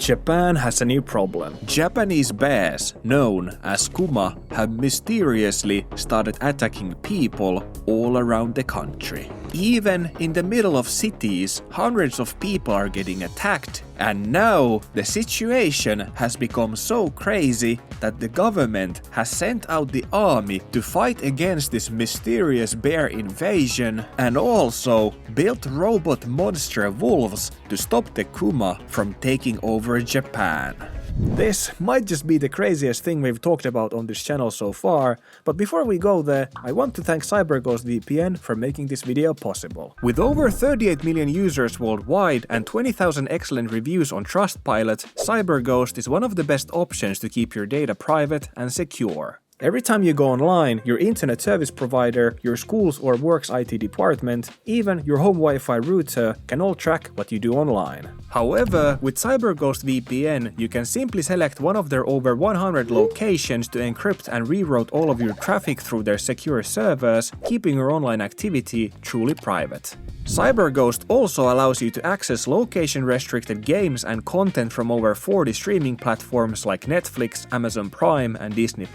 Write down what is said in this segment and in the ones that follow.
Japan has a new problem. Japanese bears, known as Kuma, have mysteriously started attacking people all around the country. Even in the middle of cities, hundreds of people are getting attacked, and now the situation has become so crazy that the government has sent out the army to fight against this mysterious bear invasion and also built robot monster wolves to stop the Kuma from taking over Japan. This might just be the craziest thing we've talked about on this channel so far, but before we go there, I want to thank CyberGhostVPN for making this video possible. With over 38 million users worldwide and 20,000 excellent reviews on Trustpilot, CyberGhost is one of the best options to keep your data private and secure. Every time you go online, your internet service provider, your school's or work's IT department, even your home Wi-Fi router can all track what you do online. However, with CyberGhost VPN, you can simply select one of their over 100 locations to encrypt and reroute all of your traffic through their secure servers, keeping your online activity truly private. CyberGhost also allows you to access location-restricted games and content from over 40 streaming platforms like Netflix, Amazon Prime, and Disney+,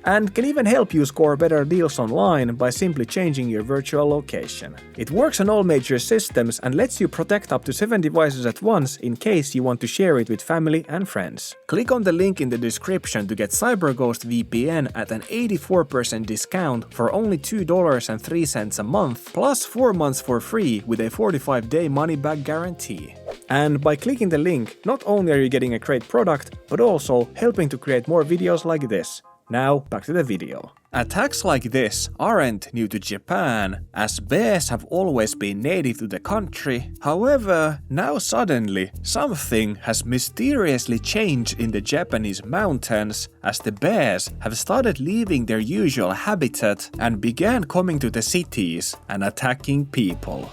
and can even help you score better deals online by simply changing your virtual location. It works on all major systems and lets you protect up to 7 devices at once in case you want to share it with family and friends. Click on the link in the description to get CyberGhost VPN at an 84% discount for only $2.03 a month, plus 4 months for free with a 45-day money-back guarantee. And by clicking the link, not only are you getting a great product, but also helping to create more videos like this. Now, back to the video. Attacks like this aren't new to Japan, as bears have always been native to the country. However, now suddenly, something has mysteriously changed in the Japanese mountains, as the bears have started leaving their usual habitat and began coming to the cities and attacking people.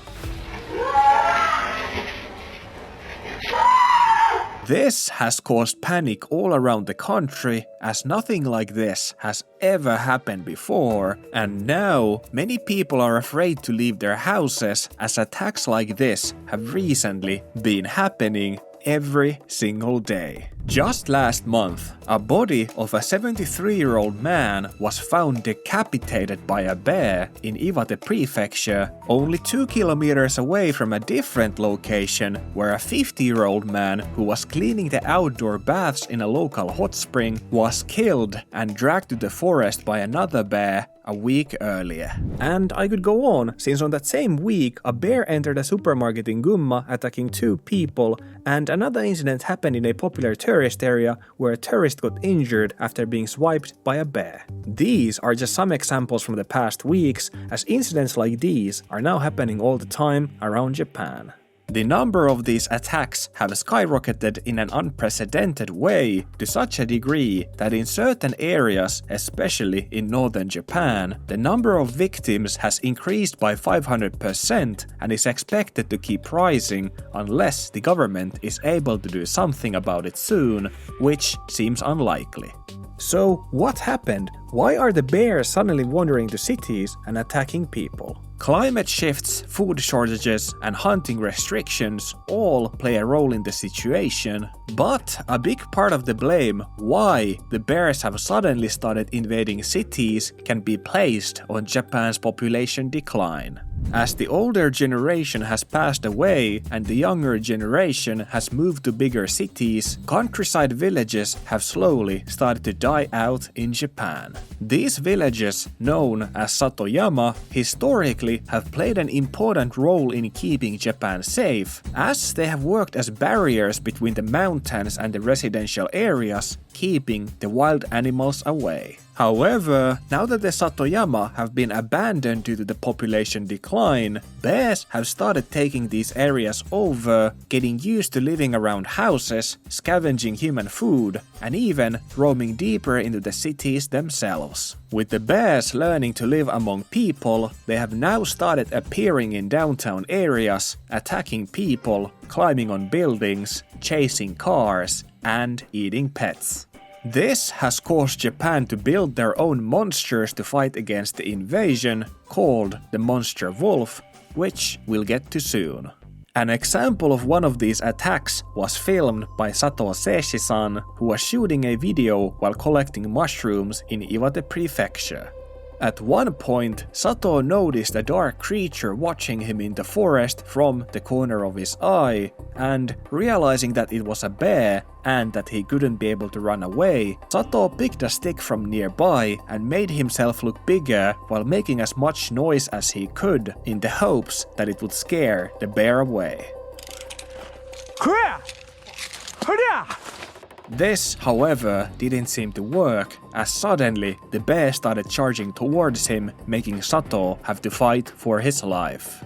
This has caused panic all around the country, as nothing like this has ever happened before, and now many people are afraid to leave their houses, as attacks like this have recently been happening every single day. Just last month, a body of a 73-year-old man was found decapitated by a bear in Iwate Prefecture, only 2 kilometers away from a different location where a 50-year-old man who was cleaning the outdoor baths in a local hot spring was killed and dragged to the forest by another bear a week earlier. And I could go on, since on that same week a bear entered a supermarket in Kuma attacking 2 people, and another incident happened in a popular tourist area where a tourist got injured after being swiped by a bear. These are just some examples from the past weeks, as incidents like these are now happening all the time around Japan. The number of these attacks have skyrocketed in an unprecedented way, to such a degree that in certain areas, especially in northern Japan, the number of victims has increased by 500% and is expected to keep rising unless the government is able to do something about it soon, which seems unlikely. So, what happened? Why are the bears suddenly wandering to cities and attacking people? Climate shifts, food shortages, and hunting restrictions all play a role in the situation, but a big part of the blame why the bears have suddenly started invading cities can be placed on Japan's population decline. As the older generation has passed away and the younger generation has moved to bigger cities, countryside villages have slowly started to die out in Japan. These villages, known as satoyama, historically have played an important role in keeping Japan safe, as they have worked as barriers between the mountains and the residential areas, keeping the wild animals away. However, now that the satoyama have been abandoned due to the population decline, bears have started taking these areas over, getting used to living around houses, scavenging human food, and even roaming deeper into the cities themselves. With the bears learning to live among people, they have now started appearing in downtown areas, attacking people, climbing on buildings, chasing cars, and eating pets. This has caused Japan to build their own monsters to fight against the invasion, called the monster wolf, which we'll get to soon. An example of one of these attacks was filmed by Sato Seishi-san, who was shooting a video while collecting mushrooms in Iwate Prefecture. At one point, Sato noticed a dark creature watching him in the forest from the corner of his eye, and realizing that it was a bear and that he couldn't be able to run away, Sato picked a stick from nearby and made himself look bigger while making as much noise as he could in the hopes that it would scare the bear away. This, however, didn't seem to work, as suddenly the bear started charging towards him, making Sato have to fight for his life.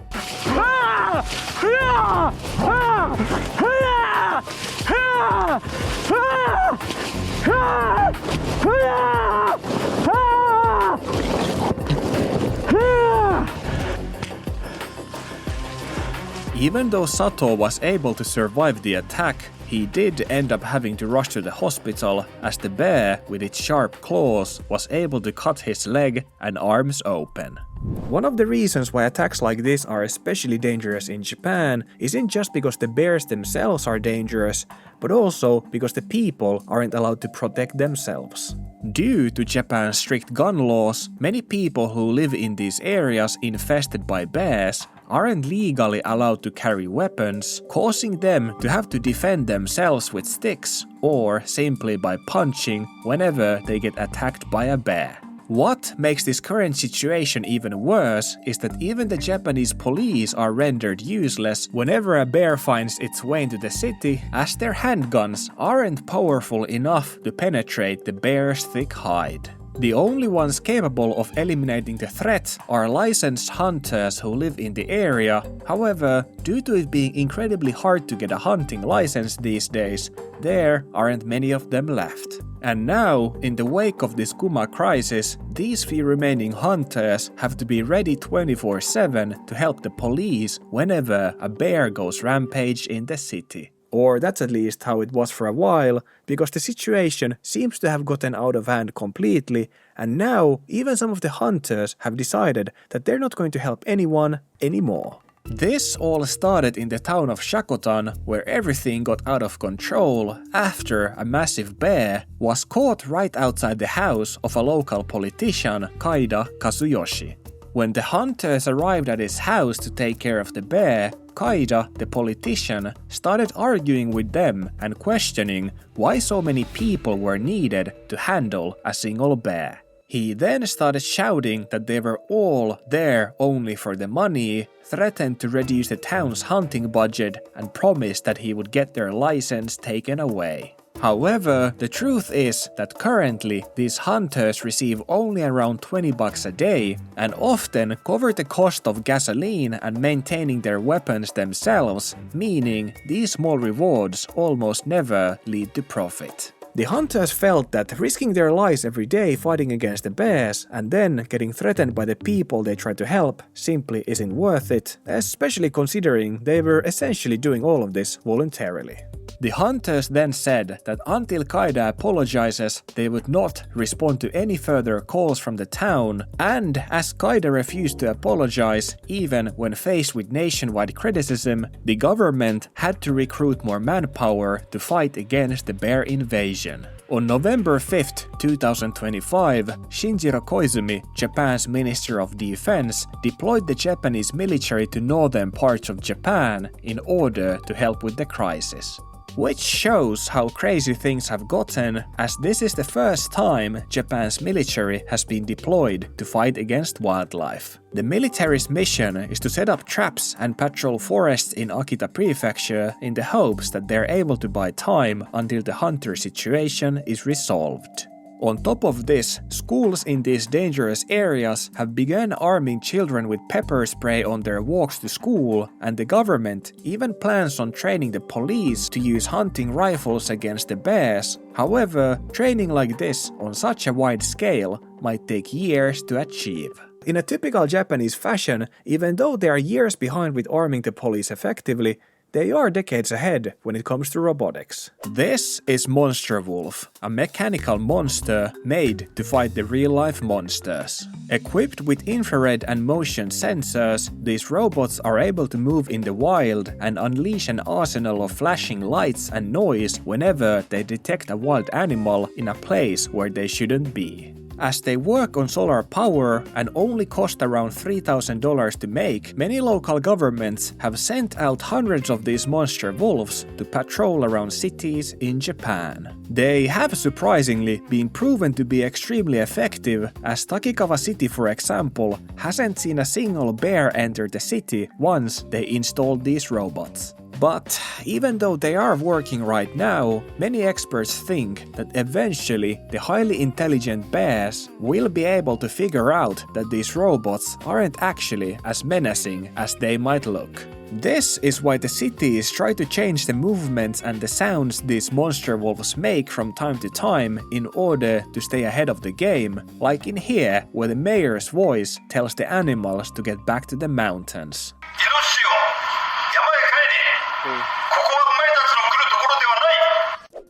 Even though Sato was able to survive the attack, he did end up having to rush to the hospital, as the bear, with its sharp claws, was able to cut his leg and arms open. One of the reasons why attacks like this are especially dangerous in Japan isn't just because the bears themselves are dangerous, but also because the people aren't allowed to protect themselves. Due to Japan's strict gun laws, many people who live in these areas infested by bears aren't legally allowed to carry weapons, causing them to have to defend themselves with sticks or simply by punching whenever they get attacked by a bear. What makes this current situation even worse is that even the Japanese police are rendered useless whenever a bear finds its way into the city, as their handguns aren't powerful enough to penetrate the bear's thick hide. The only ones capable of eliminating the threat are licensed hunters who live in the area. However, due to it being incredibly hard to get a hunting license these days, there aren't many of them left. And now, in the wake of this Kuma crisis, these few remaining hunters have to be ready 24/7 to help the police whenever a bear goes rampage in the city. Or that's at least how it was for a while, because the situation seems to have gotten out of hand completely, and now even some of the hunters have decided that they're not going to help anyone anymore. This all started in the town of Shakotan, where everything got out of control after a massive bear was caught right outside the house of a local politician, Kaida Kazuyoshi. When the hunters arrived at his house to take care of the bear, Kaida, the politician, started arguing with them and questioning why so many people were needed to handle a single bear. He then started shouting that they were all there only for the money, threatened to reduce the town's hunting budget, and promised that he would get their license taken away. However, the truth is that currently these hunters receive only around $20 a day and often cover the cost of gasoline and maintaining their weapons themselves, meaning these small rewards almost never lead to profit. The hunters felt that risking their lives every day fighting against the bears and then getting threatened by the people they tried to help simply isn't worth it, especially considering they were essentially doing all of this voluntarily. The hunters then said that until Kaida apologizes, they would not respond to any further calls from the town, and as Kaida refused to apologize even when faced with nationwide criticism, the government had to recruit more manpower to fight against the bear invasion. On November 5th, 2025, Shinjiro Koizumi, Japan's Minister of Defense, deployed the Japanese military to northern parts of Japan in order to help with the crisis. Which shows how crazy things have gotten, as this is the first time Japan's military has been deployed to fight against wildlife. The military's mission is to set up traps and patrol forests in Akita Prefecture in the hopes that they're able to buy time until the hunter situation is resolved. On top of this, schools in these dangerous areas have begun arming children with pepper spray on their walks to school, and the government even plans on training the police to use hunting rifles against the bears. However, training like this on such a wide scale might take years to achieve. In a typical Japanese fashion, even though they are years behind with arming the police effectively, they are decades ahead when it comes to robotics. This is Monster Wolf, a mechanical monster made to fight the real-life monsters. Equipped with infrared and motion sensors, these robots are able to move in the wild and unleash an arsenal of flashing lights and noise whenever they detect a wild animal in a place where they shouldn't be. As they work on solar power and only cost around $3,000 to make, many local governments have sent out hundreds of these monster wolves to patrol around cities in Japan. They have surprisingly been proven to be extremely effective, as Takikawa City, for example, hasn't seen a single bear enter the city once they installed these robots. But even though they are working right now, many experts think that eventually the highly intelligent bears will be able to figure out that these robots aren't actually as menacing as they might look. This is why the cities try to change the movements and the sounds these monster wolves make from time to time in order to stay ahead of the game, like in here, where the mayor's voice tells the animals to get back to the mountains.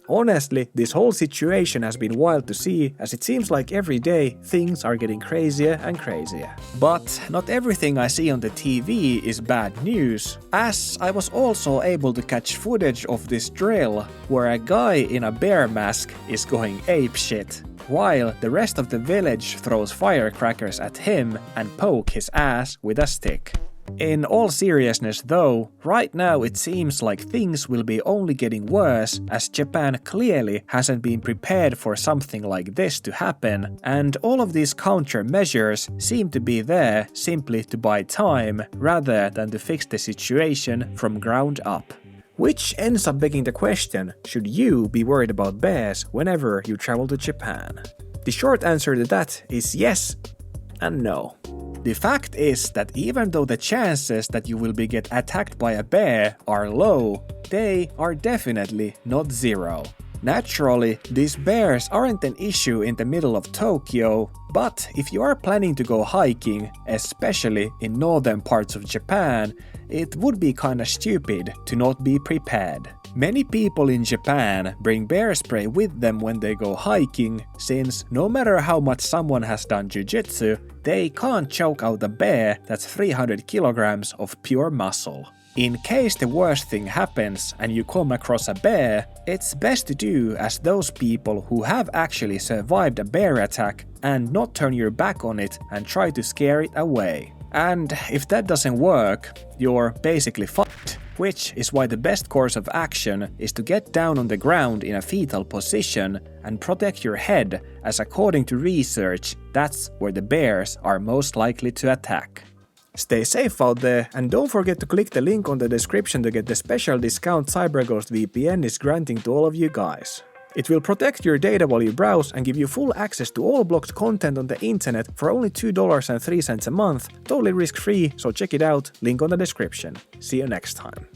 Honestly, this whole situation has been wild to see, as it seems like every day things are getting crazier and crazier. But not everything I see on the TV is bad news, as I was also able to catch footage of this drill where a guy in a bear mask is going apeshit, while the rest of the village throws firecrackers at him and poke his ass with a stick. In all seriousness though, right now it seems like things will be only getting worse, as Japan clearly hasn't been prepared for something like this to happen, and all of these countermeasures seem to be there simply to buy time rather than to fix the situation from ground up. Which ends up begging the question, should you be worried about bears whenever you travel to Japan? The short answer to that is yes and no. The fact is that even though the chances that you will get attacked by a bear are low, they are definitely not zero. Naturally, these bears aren't an issue in the middle of Tokyo, but if you are planning to go hiking, especially in northern parts of Japan, it would be kinda stupid to not be prepared. Many people in Japan bring bear spray with them when they go hiking, since no matter how much someone has done jiu-jitsu, they can't choke out a bear that's 300 kilograms of pure muscle. In case the worst thing happens and you come across a bear, it's best to do as those people who have actually survived a bear attack and not turn your back on it and try to scare it away. And if that doesn't work, you're basically fucked. Which is why the best course of action is to get down on the ground in a fetal position and protect your head, as according to research, that's where the bears are most likely to attack. Stay safe out there, and don't forget to click the link on the description to get the special discount CyberGhost VPN is granting to all of you guys. It will protect your data while you browse and give you full access to all blocked content on the internet for only $2.03 a month, totally risk-free, so check it out, link on the description. See you next time.